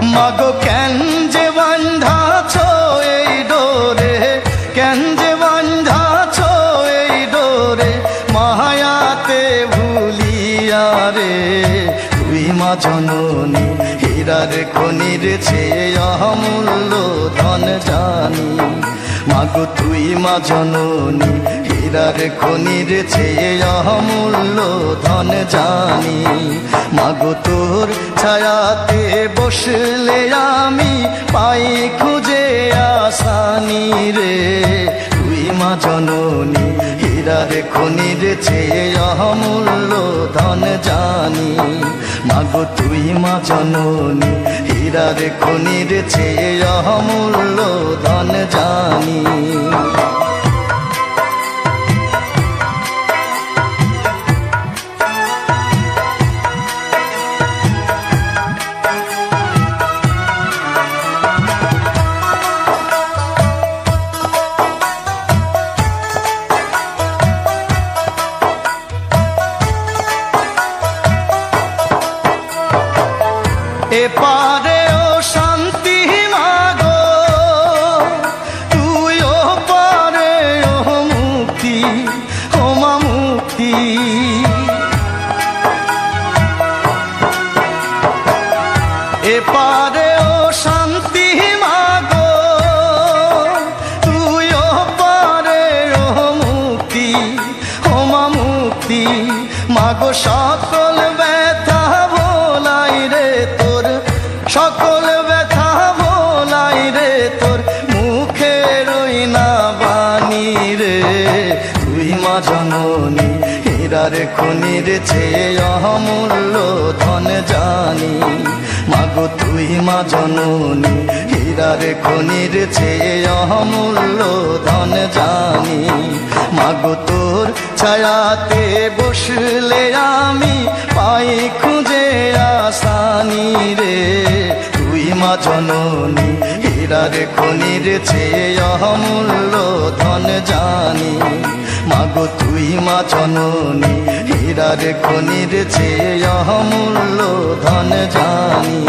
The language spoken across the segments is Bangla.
মাগো কেন যে বান্ধাছ এই ডোরে, কেন যে বান্ধাছ এই ডোরে, মায়াতে ভুলিয়া রে। তুই মা জননী হীরার খনির চেয়ে অমূল্য ধন জানি। মাগো তুই মা জননী হীরার খনির চেয়ে অমূল্য ধন জানি। মাগো তোর ছায়াতে বসলে আমি পাই খুঁজে আসানি রে। তুই মা জননী হীরার খনির চেয়ে অমূল্য ধন জানি। মাগো তুই মা জননী হীরার খনির চেয়ে অমূল্য ধন জানি। এপারে ও শান্তি মাগো, তুই ও পারে ও মুক্তি, ও মা মুক্তি। এপারে ও শান্তি মাগো, তুই ও পারে ও মুক্তি, ও মা মুক্তি। মাগো সকল ব্যথা ভোলাই রে তোর, সকল ব্যথা ভোলাই রে তোর, মুখে রই না বাণী রে। তুই মা জননী হীরার খনির চেয়ে অমূল্য ধন জানি। মাগো তুই মা জননী হীরার খনির চেয়ে অমূল্য ধন জানি। মাগো তোর ছায়াতে বসলে আমি পাই খুঁজে আসানি রে। তুই মা জননী হীরার খনির চেয়ে অমূল্য ধন জানি। মাগো তুই মা জননী হীরার খনির চেয়ে অমূল্য ধন জানি।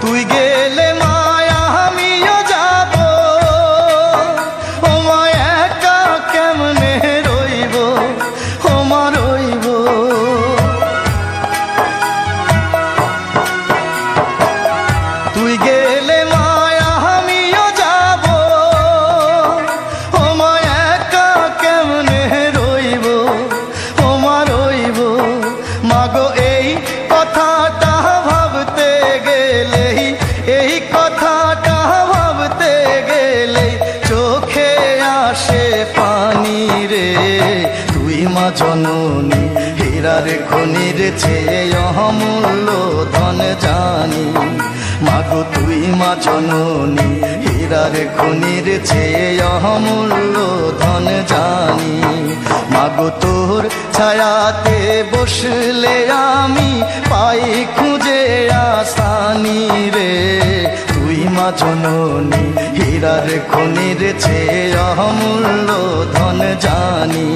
তুই গেলে মায়া আমিও যাব, ও মা একা কেমনে রইব, ও মা রইব। তুই গেলে মায়া আমিও যাব, ও মা একা কেমনে রইব, ও মা রইব। মাগো এই কথাটা ভাবতে গেলেই, এই কথাটা ভাবতে গেলেই চোখে আসে পানি রে। তুই মা জননী হীরার খনির চেয়ে অমূল্য ধন জানি। মাগো তুই মা জননী হীরার খনির চেয়ে অমূল্য ধন জানি। মাগো তোর ছায়াতে বসলে আমি পাই খুঁজে আসানি রে। তুই মা জননী হীরার খনির চেয়ে অমূল্য ধন জানি।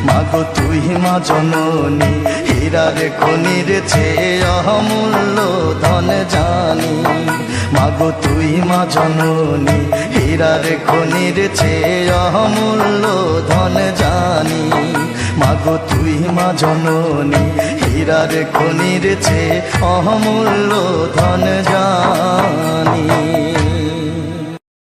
মাগো তুই মা জননী হীরার খনির চেয়ে অমূল্য ধন জানি। মাগো তুই মা জননী হীরার খনির চেয়ে অমূল্য ধন জানি। মাগো তুই মা জননী হীরার খনির চেয়ে অমূল্য ধন জানি।